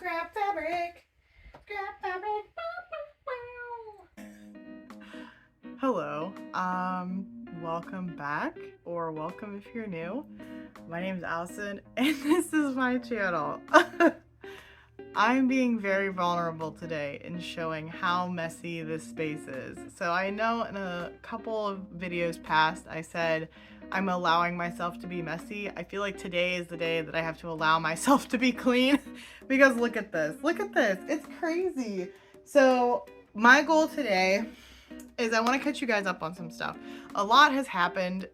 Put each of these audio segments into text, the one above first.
Scrap fabric. Scrap fabric. Hello. Welcome back, or welcome if you're new. My name is Allison, and this is my channel. I'm being very vulnerable today in showing how messy this space is. So I know in a couple of videos past I said I'm allowing myself to be messy. I feel like today is the day that I have to allow myself to be clean because look at this. Look at this. It's crazy. So my goal today is I want to catch you guys up on some stuff. A lot has happened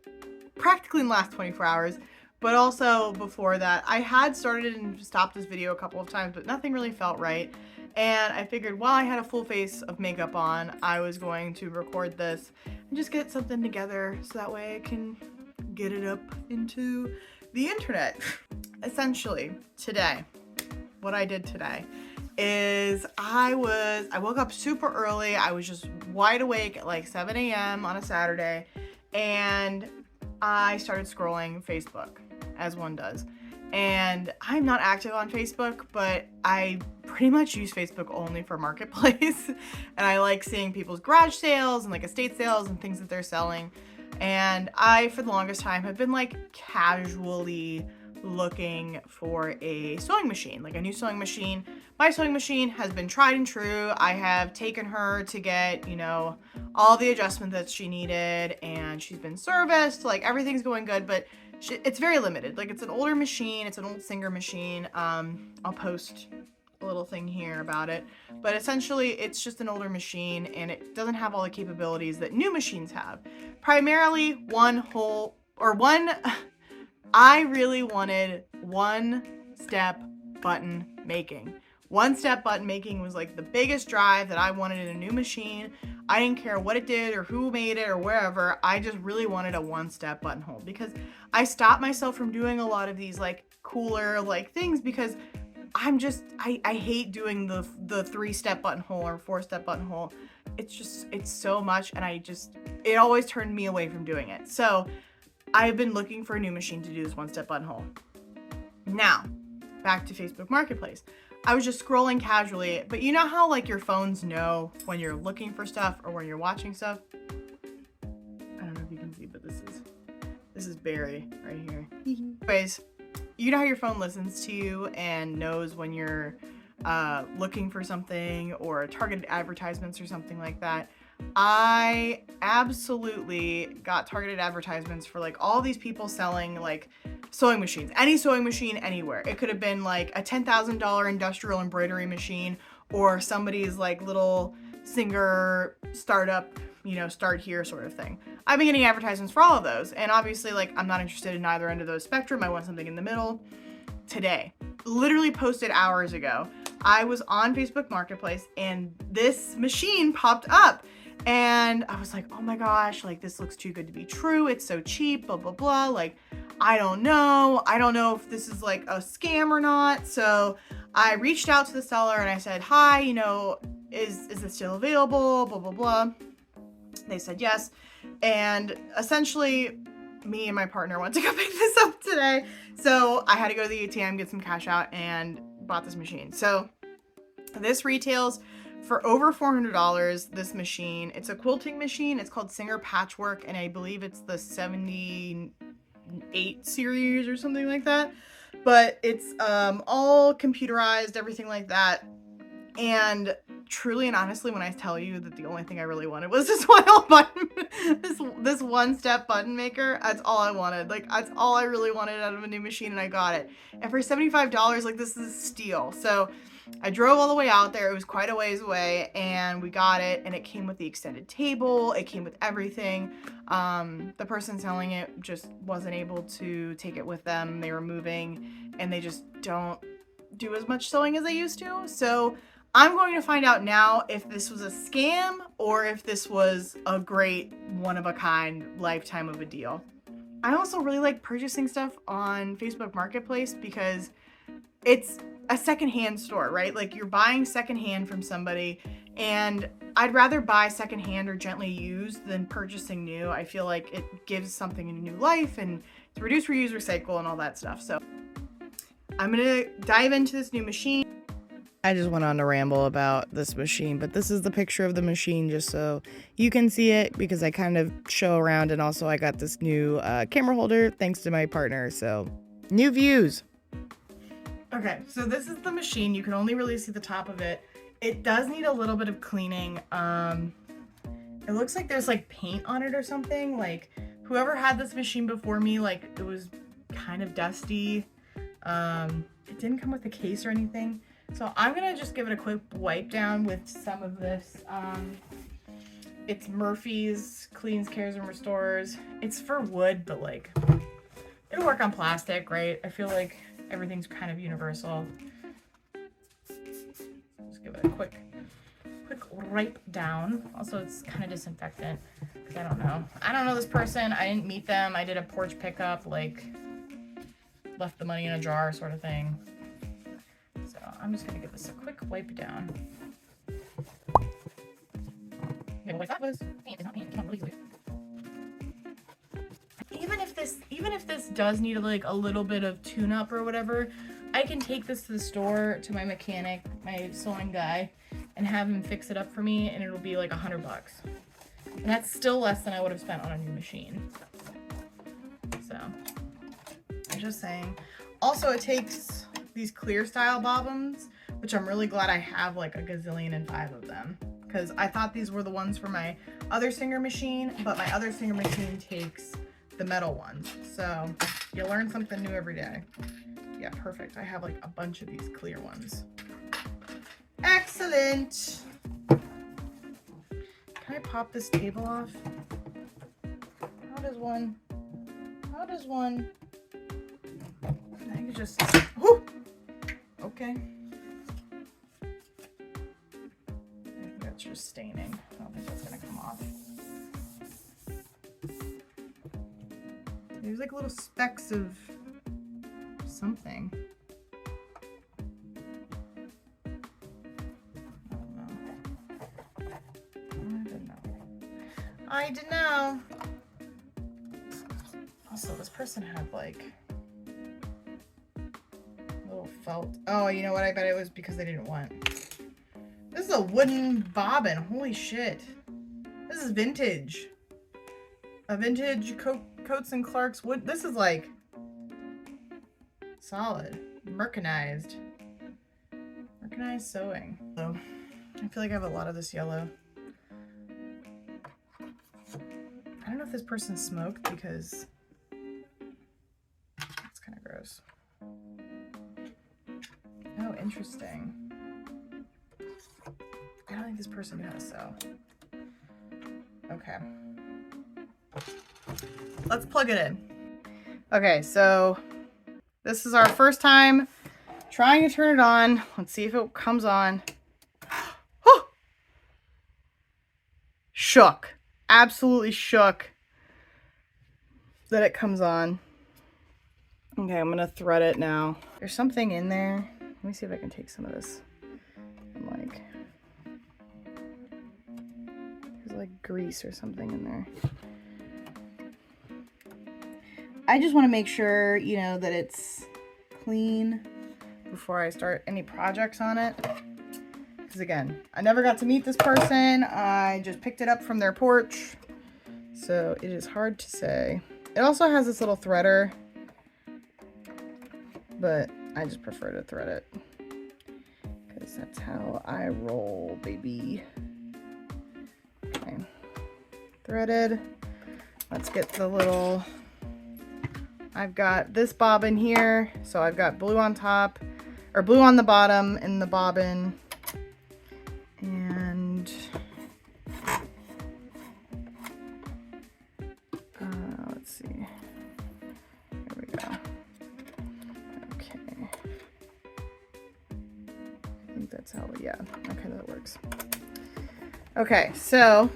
practically in the last 24 hours. But also before that, I had started and stopped this video a couple of times, but nothing really felt right. And I figured while I had a full face of makeup on, I was going to record this and just get something together so that way I can get it up into the internet. Essentially, today, what I did today is I woke up super early. I was just wide awake at like 7 a.m. on a Saturday, and I started scrolling Facebook, as one does. And I'm not active on Facebook, but I pretty much use Facebook only for marketplace. And I like seeing people's garage sales and like estate sales and things that they're selling. And I, for the longest time, have been like casually looking for a sewing machine, like a new sewing machine. My sewing machine has been tried and true. I have taken her to get, all the adjustments that she needed, and she's been serviced, like everything's going good, but it's very limited. Like, it's an older machine, it's an old Singer machine. I'll post a little thing here about it, but essentially it's just an older machine and it doesn't have all the capabilities that new machines have. Primarily I really wanted one-step button making. One-step button making was like the biggest drive that I wanted in a new machine. I didn't care what it did or who made it or wherever. I just really wanted a one-step buttonhole because I stopped myself from doing a lot of these like cooler like things because I hate doing the three-step buttonhole or four-step buttonhole. It's so much, and it always turned me away from doing it. So I've been looking for a new machine to do this one-step buttonhole. Now, back to Facebook Marketplace. I was just scrolling casually, but you know how like your phones know when you're looking for stuff or when you're watching stuff? I don't know if you can see, but this is Barry right here. Anyways, you know how your phone listens to you and knows when you're looking for something or targeted advertisements or something like that. I absolutely got targeted advertisements for like all these people selling like sewing machines, any sewing machine anywhere. It could have been like a $10,000 industrial embroidery machine or somebody's like little Singer startup, start here sort of thing. I've been getting advertisements for all of those, and obviously like I'm not interested in either end of those spectrum. I want something in the middle. Today, literally posted hours ago, I was on Facebook Marketplace and this machine popped up. And I was like, oh my gosh, like this looks too good to be true. It's so cheap, blah, blah, blah. Like, I don't know if this is like a scam or not. So I reached out to the seller and I said, hi, is this still available? Blah, blah, blah. They said yes. And essentially me and my partner went to go pick this up today. So I had to go to the ATM, get some cash out, and bought this machine. So this retails for over $400, this machine. It's a quilting machine. It's called Singer Patchwork, and I believe it's the 78 series or something like that. But it's all computerized, everything like that. And truly and honestly, when I tell you that the only thing I really wanted was this one little button, this one-step button maker, that's all I wanted. Like, that's all I really wanted out of a new machine, and I got it. And for $75, like, this is a steal. So I drove all the way out there. It was quite a ways away, and we got it, and it came with the extended table. It came with everything. The person selling it just wasn't able to take it with them. They were moving, and they just don't do as much sewing as they used to. So I'm going to find out now if this was a scam or if this was a great one-of-a-kind lifetime of a deal. I also really like purchasing stuff on Facebook Marketplace because it's a secondhand store, right? Like, you're buying secondhand from somebody, and I'd rather buy secondhand or gently used than purchasing new. I feel like it gives something a new life, and it's reduce, reuse, recycle, and all that stuff. So I'm gonna dive into this new machine. I just went on to ramble about this machine, but this is the picture of the machine just so you can see it, because I kind of show around, and also I got this new camera holder thanks to my partner, so new views. Okay, so this is the machine. You can only really see the top of it. It does need a little bit of cleaning. It looks like there's like paint on it or something. Like whoever had this machine before me, like it was kind of dusty. It didn't come with a case or anything. So I'm gonna just give it a quick wipe down with some of this. It's Murphy's Cleans, Cares, and Restores. It's for wood, but like it'll work on plastic, right? I feel like everything's kind of universal. Just give it a quick wipe down. Also, it's kind of disinfectant, because I don't know this person. I didn't meet them. I did a porch pickup, like left the money in a jar sort of thing. So I'm just gonna give this a quick wipe down. Okay, what that was paint, is not paint. Can't really do it. Even if this does need like a little bit of tune-up or whatever, I can take this to the store to my mechanic, my sewing guy, and have him fix it up for me, and it'll be like $100. And that's still less than I would have spent on a new machine. So I'm just saying. Also, it takes these clear style bobbins, which I'm really glad I have like a gazillion and 5 of them, because I thought these were the ones for my other Singer machine, but my other Singer machine takes the metal ones. So you learn something new every day. Yeah, perfect. I have like a bunch of these clear ones. Excellent. Can I pop this table off? How does one? I think just, whoo! Okay. I think that's just staining. I don't think that's gonna come off. There's like little specks of something. I don't know. Also, this person had like little felt. Oh, you know what? I bet it was because they didn't want. This is a wooden bobbin. Holy shit. This is vintage. A vintage Coates and Clark's wood. This is like solid. Mercanized sewing. So I feel like I have a lot of this yellow. I don't know if this person smoked, because it's kind of gross. Oh, interesting. I don't think this person knew how to sew. Okay. Let's plug it in. Okay, so this is our first time trying to turn it on. Let's see if it comes on. Oh! Shook. Absolutely shook that it comes on. Okay, I'm gonna thread it now. There's something in there. Let me see if I can take some of this. I'm like, there's like grease or something in there. I just want to make sure, you know, that it's clean before I start any projects on it. Because again, I never got to meet this person. I just picked it up from their porch. So it is hard to say. It also has this little threader, but I just prefer to thread it, because that's how I roll, baby. Okay, threaded. Let's get the little, I've got this bobbin here, so I've got blue on top, or blue on the bottom in the bobbin, and let's see, here we go. Okay, I think that's how, yeah, okay, that works. Okay, so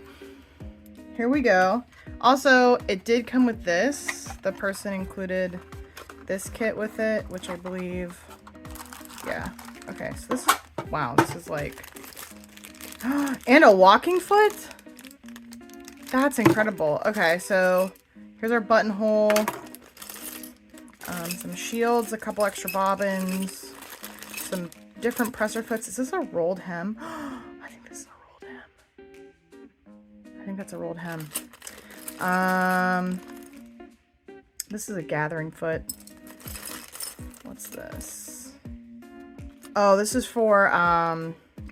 here we go. Also, it did come with this. The person included this kit with it, which I believe, yeah. Okay, so this is, wow, this is like, and a walking foot? That's incredible. Okay, so here's our buttonhole, some shields, a couple extra bobbins, some different presser foots. Is this a rolled hem? I think this is a rolled hem. I think that's a rolled hem. This is a gathering foot. What's this? Oh, this is for,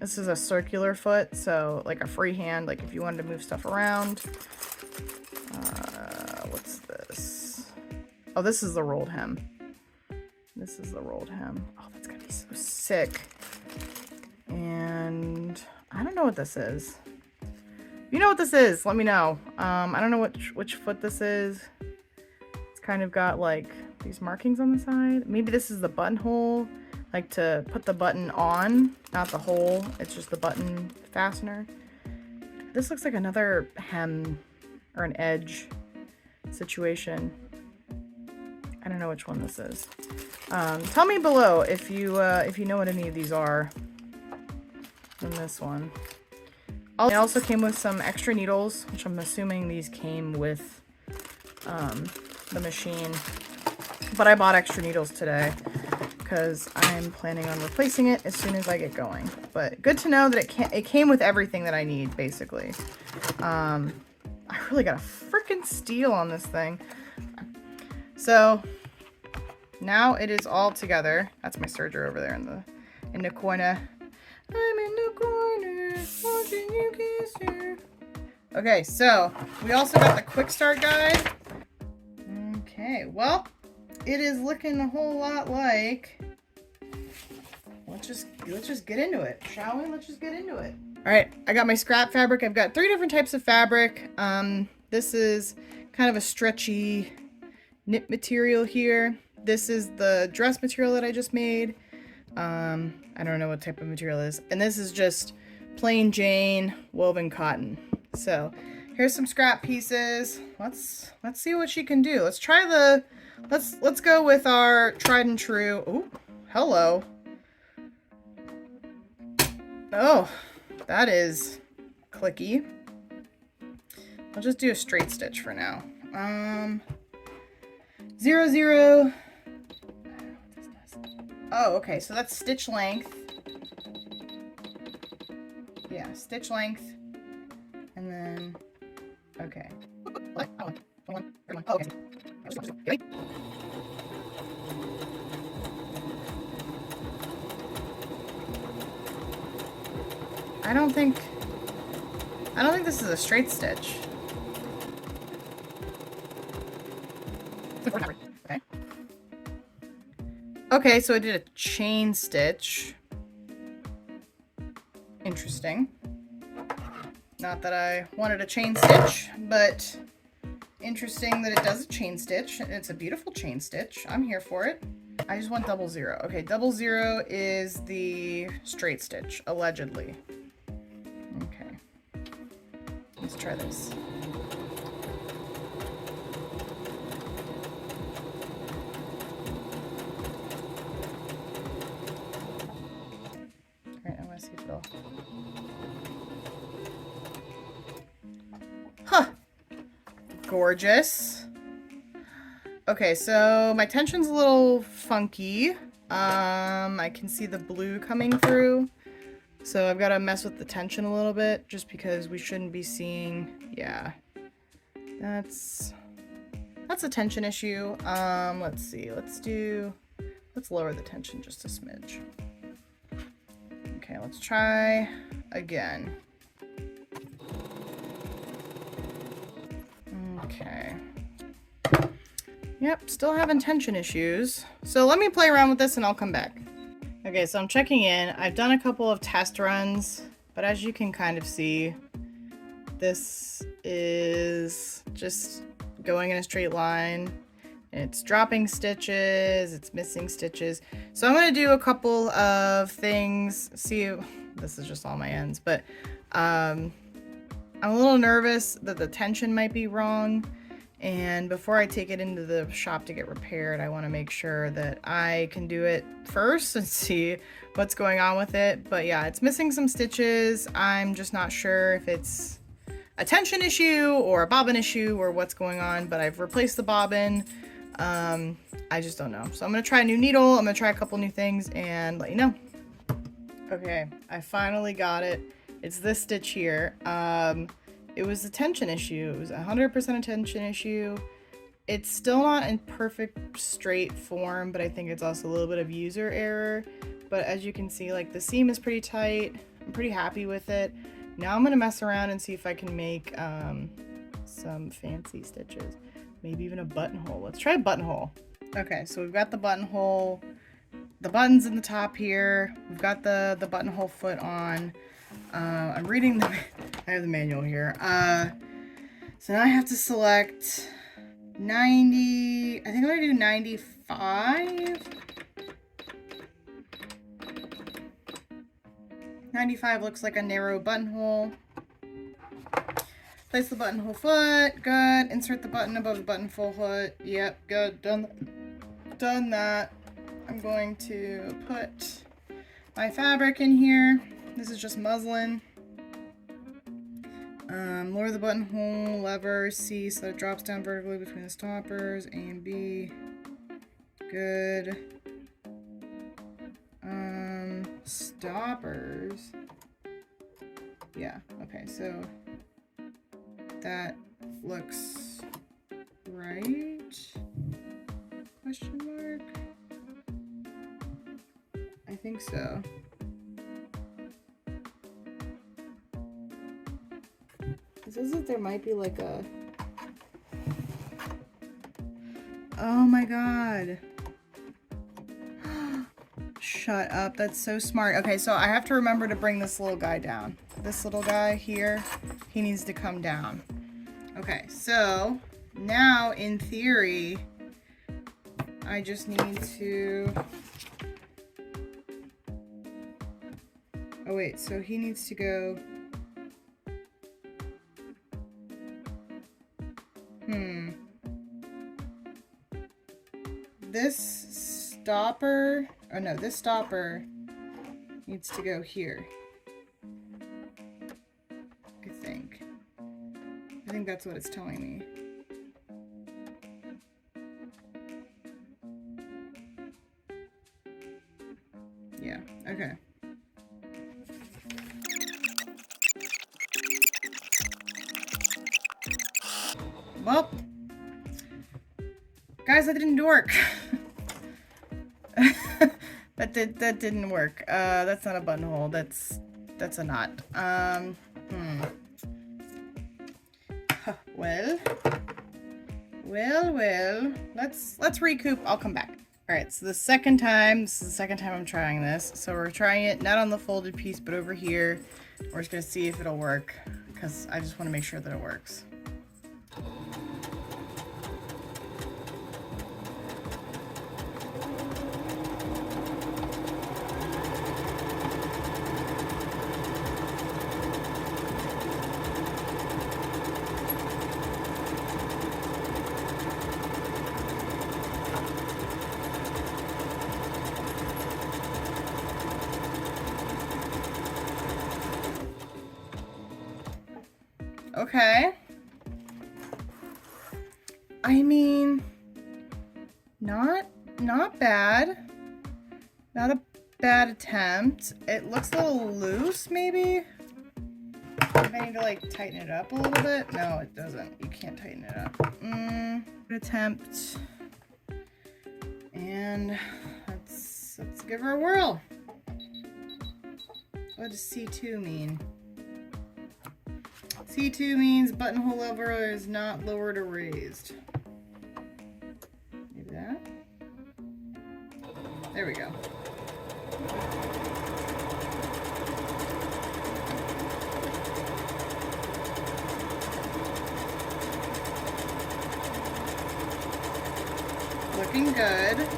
this is a circular foot, so like a free hand, like if you wanted to move stuff around. What's this? Oh, this is the rolled hem. This is the rolled hem. Oh, that's gonna be so sick. And I don't know what this is. If you know what this is, let me know. I don't know which foot this is. It's kind of got like these markings on the side. Maybe this is the buttonhole, like to put the button on, not the hole. It's just the button fastener. This looks like another hem or an edge situation. I don't know which one this is. Tell me below if you know what any of these are. And this one. It also came with some extra needles, which I'm assuming these came with the machine. But I bought extra needles today because I'm planning on replacing it as soon as I get going. But good to know that it came with everything that I need, basically. I really got a freaking steal on this thing. So now it is all together. That's my serger over there in the corner. I'm in the corner, watching you kiss her. Okay, so we also got the quick start guide. Okay, well, it is looking a whole lot like. Let's just get into it, shall we? Let's just get into it. All right, I got my scrap fabric. I've got 3 different types of fabric. This is kind of a stretchy knit material here. This is the dress material that I just made. I don't know what type of material it is. And this is just plain Jane woven cotton. So here's some scrap pieces. Let's see what she can do. Let's try let's go with our tried and true. Ooh, hello. Oh, that is clicky. I'll just do a straight stitch for now. 0, 0. Oh, okay, so that's stitch length. Yeah, stitch length. And then, okay. Okay. I don't think this is a straight stitch. Okay. Okay, so I did a chain stitch. Interesting. Not that I wanted a chain stitch, but interesting that it does a chain stitch. It's a beautiful chain stitch. I'm here for it. I just want 0, 0. Okay, 0, 0 is the straight stitch, allegedly. Okay. Let's try this. Alright, I want to see if it'll... Huh! Gorgeous. Okay, so my tension's a little funky. I can see the blue coming through. So I've got to mess with the tension a little bit just because we shouldn't be seeing, yeah. That's a tension issue. Let's see, let's lower the tension just a smidge. Okay, let's try again. Okay. Yep, still having tension issues. So let me play around with this and I'll come back. Okay, so I'm checking in. I've done a couple of test runs, but as you can kind of see, this is just going in a straight line. It's dropping stitches, it's missing stitches. So I'm gonna do a couple of things. See, this is just all my ends, but I'm a little nervous that the tension might be wrong. And before I take it into the shop to get repaired, I want to make sure that I can do it first and see what's going on with it. But yeah, it's missing some stitches. I'm just not sure if it's a tension issue or a bobbin issue or what's going on, but I've replaced the bobbin. I just don't know. So I'm going to try a new needle. I'm going to try a couple new things and let you know. Okay, I finally got it. It's this stitch here. It was a tension issue. It was 100% a tension issue. It's still not in perfect straight form, but I think it's also a little bit of user error. But as you can see, like the seam is pretty tight. I'm pretty happy with it. Now I'm gonna mess around and see if I can make some fancy stitches. Maybe even a buttonhole. Let's try a buttonhole. Okay, so we've got the buttonhole. The buttons in the top here. We've got the buttonhole foot on. I'm reading the, I have the manual here. So now I have to select 90, I think I'm gonna do 95. 95 looks like a narrow buttonhole. Place the buttonhole foot, good. Insert the button above the buttonhole foot. Yep, good, done that. I'm going to put my fabric in here. This is just muslin. Lower the buttonhole lever C so that it drops down vertically between the stoppers, A and B. Good. Stoppers. Yeah, okay, so that looks right? Question mark? I think so. It says that there might be like a... Oh my god. Shut up, that's so smart. Okay, so I have to remember to bring this little guy down. This little guy here, he needs to come down. Okay, so now in theory, I just need to... Oh wait, so he needs to go... This stopper, oh no, this stopper needs to go here. I think that's what it's telling me. Yeah, okay. Well, guys, that didn't work. that didn't work. That's not a buttonhole. That's a knot. Well. Let's recoup. I'll come back. All right. So this is the second time I'm trying this. So we're trying it not on the folded piece, but over here. We're just gonna see if it'll work because I just want to make sure that it works. Okay. I mean, not bad. Not a bad attempt. It looks a little loose, maybe. I need to like tighten it up a little bit. No, it doesn't. You can't tighten it up. Good attempt. And let's give her a whirl. What does C2 mean? C2 means buttonhole lever is not lowered or raised. Maybe that? There we go. Looking good.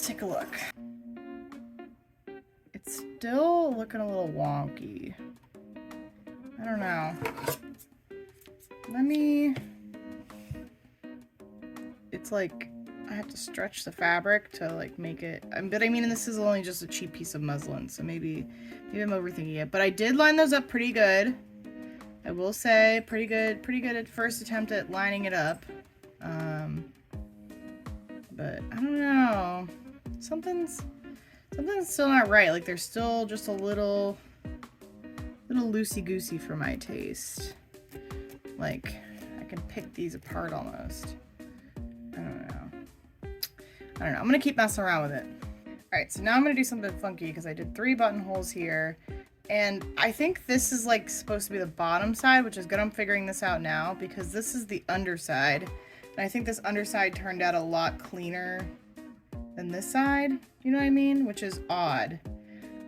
Take a look. It's still looking a little wonky. I don't know. It's like I have to stretch the fabric to like make it, but I mean this is only just a cheap piece of muslin, so maybe I'm overthinking it. But I did line those up pretty good. I will say pretty good at first attempt at lining it up. But I don't know. Something's still not right. Like there's still just a little loosey-goosey for my taste. Like I can pick these apart almost. I don't know. I'm gonna keep messing around with it. All right, so now I'm gonna do something funky because I did 3 buttonholes here. And I think this is like supposed to be the bottom side, which is good. I'm figuring this out now because this is the underside. And I think this underside turned out a lot cleaner than this side. You know what I mean? Which is odd.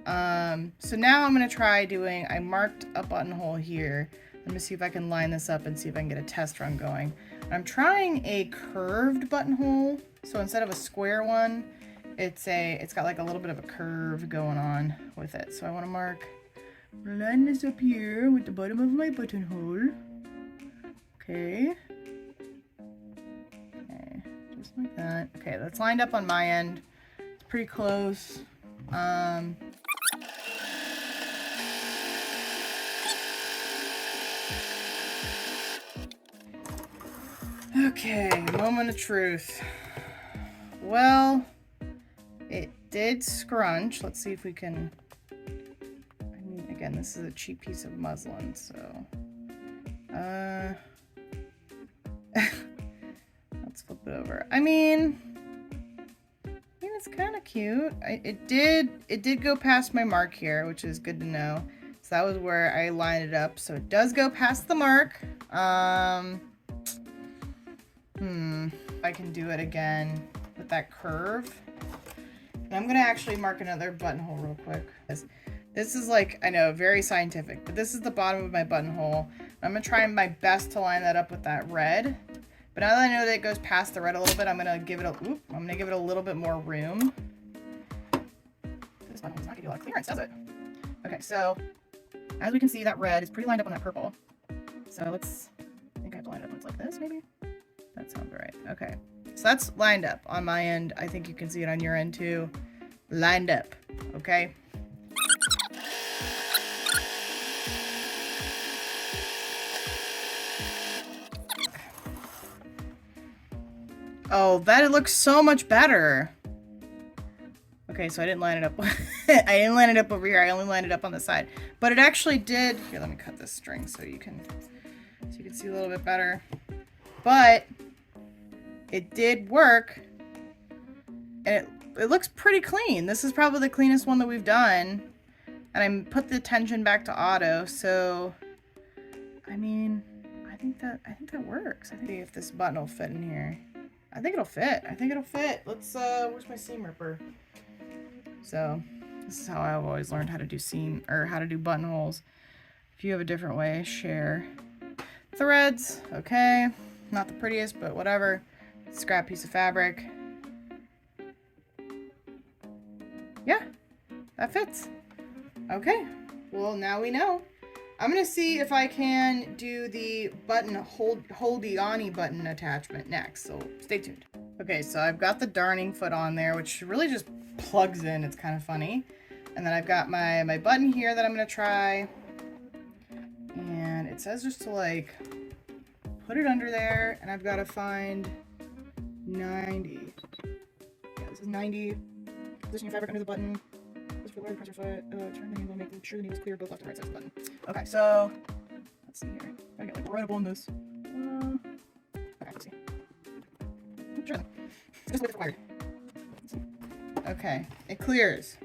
So now I'm going to try doing, I marked a buttonhole here. Let me see if I can line this up and see if I can get a test run going. I'm trying a curved buttonhole. So instead of a square one, it's got like a little bit of a curve going on with it. So I want to line this up here with the bottom of my buttonhole. Okay. Okay, just like that. Okay, that's lined up on my end. It's pretty close. Okay, moment of truth. Well, it did scrunch. Let's see if we can... Again, this is a cheap piece of muslin, so let's flip it over. I mean it's kind of cute. It did go past my mark here, which is good to know. So that was where I lined it up. So it does go past the mark. I can do it again with that curve. And I'm gonna actually mark another buttonhole real quick. This is like, I know, very scientific, but this is the bottom of my buttonhole. I'm gonna try my best to line that up with that red. But now that I know that it goes past the red a little bit, I'm gonna give it a little bit more room. This buttonhole does not give you a lot of clearance, does it? Okay, so as we can see, that red is pretty lined up on that purple. So I think I have to line it up like this, maybe? That sounds right. Okay, so that's lined up on my end. I think you can see it on your end too. Lined up, okay? Oh, that looks so much better. Okay, so I didn't line it up. I didn't line it up over here. I only lined it up on the side. But it actually did. Here, let me cut this string so you can see a little bit better. But it did work. And it looks pretty clean. This is probably the cleanest one that we've done. And I put the tension back to auto, so I mean, I think that works. I think if this button will fit in here. I think it'll fit. Let's, where's my seam ripper? So, this is how I've always learned how to do how to do buttonholes. If you have a different way, share. Threads, okay. Not the prettiest, but whatever. Scrap piece of fabric. Yeah, that fits. Okay, well, now we know. I'm gonna see if I can do the button holdy-on-y button attachment next, so stay tuned. Okay, so I've got the darning foot on there, which really just plugs in. It's kind of funny. And then I've got my button here that I'm gonna try. And it says just to like put it under there, and I've got to find 90. Yeah, this is 90. Position your fabric under the button. Press your foot, turn the handle, make sure the needle is clear, both left and right sides of the button. Okay, so let's see here. I get like right up on this. Okay, let's see. Sure. It's just what it's required. Okay, it clears.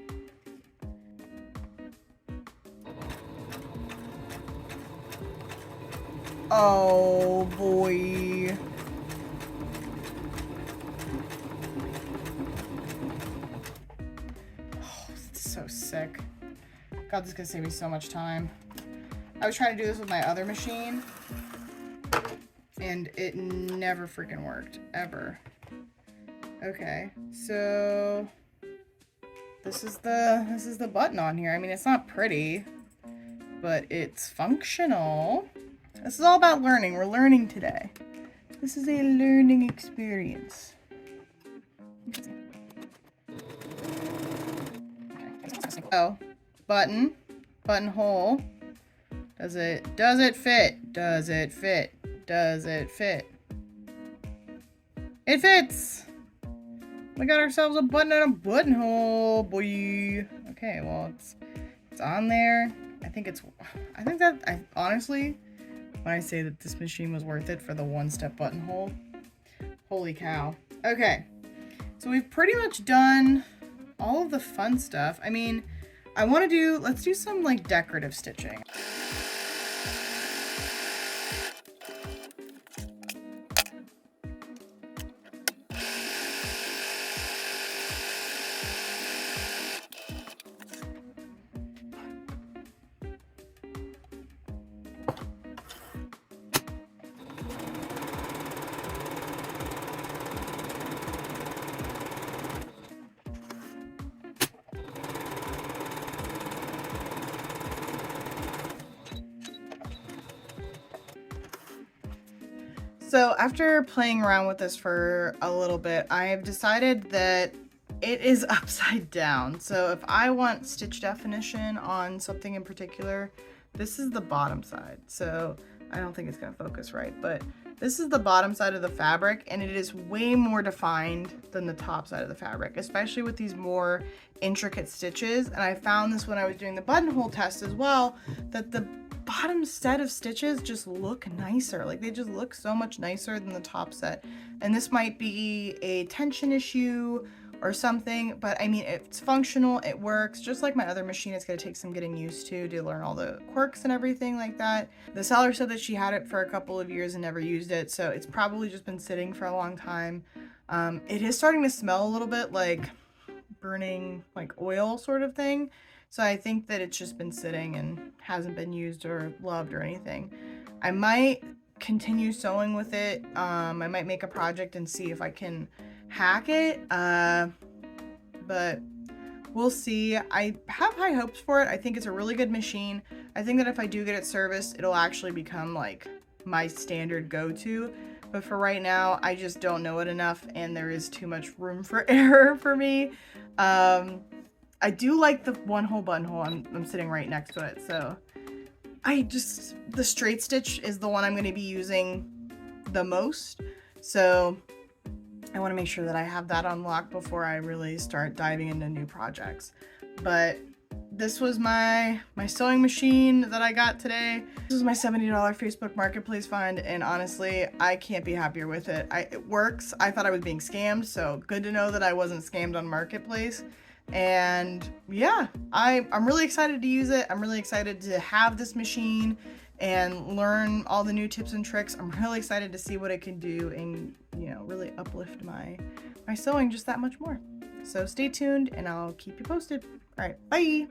Oh boy. So sick. God, this is gonna save me so much time. I was trying to do this with my other machine and it never freaking worked, ever. Okay, so this is the button on here. I mean, it's not pretty, but it's functional. This is all about learning. We're learning today. This is a learning experience. Oh, buttonhole. Does it fit? Does it fit? Does it fit? It fits! We got ourselves a button and a buttonhole, boy. Okay, well, it's on there. I honestly, when I say that this machine was worth it for the one-step buttonhole, holy cow. Okay, so we've pretty much done all of the fun stuff. I mean, let's do some like decorative stitching. So after playing around with this for a little bit, I have decided that it is upside down. So if I want stitch definition on something in particular, this is the bottom side. So I don't think it's gonna focus right, but this is the bottom side of the fabric, and it is way more defined than the top side of the fabric, especially with these more intricate stitches. And I found this when I was doing the buttonhole test as well, that the bottom set of stitches just look nicer. Like, they just look so much nicer than the top set. And this might be a tension issue or something, but I mean, it's functional, it works. Just like my other machine, it's gonna take some getting used to learn all the quirks and everything like that. The seller said that she had it for a couple of years and never used it, so it's probably just been sitting for a long time. It is starting to smell a little bit like burning like oil sort of thing. So I think that it's just been sitting and hasn't been used or loved or anything. I might continue sewing with it. I might make a project and see if I can hack it. But we'll see. I have high hopes for it. I think it's a really good machine. I think that if I do get it serviced, it'll actually become like my standard go-to. But for right now, I just don't know it enough, and there is too much room for error for me. I do like the one-hole buttonhole. I'm sitting right next to it, so the straight stitch is the one I'm going to be using the most. So I want to make sure that I have that unlocked before I really start diving into new projects. But this was my sewing machine that I got today. This is my $70 Facebook Marketplace find, and honestly, I can't be happier with it. It works. I thought I was being scammed, so good to know that I wasn't scammed on Marketplace. And yeah, I'm really excited to use it. I'm really excited to have this machine and learn all the new tips and tricks. I'm really excited to see what it can do and, you know, really uplift my sewing just that much more. So stay tuned and I'll keep you posted. All right, bye.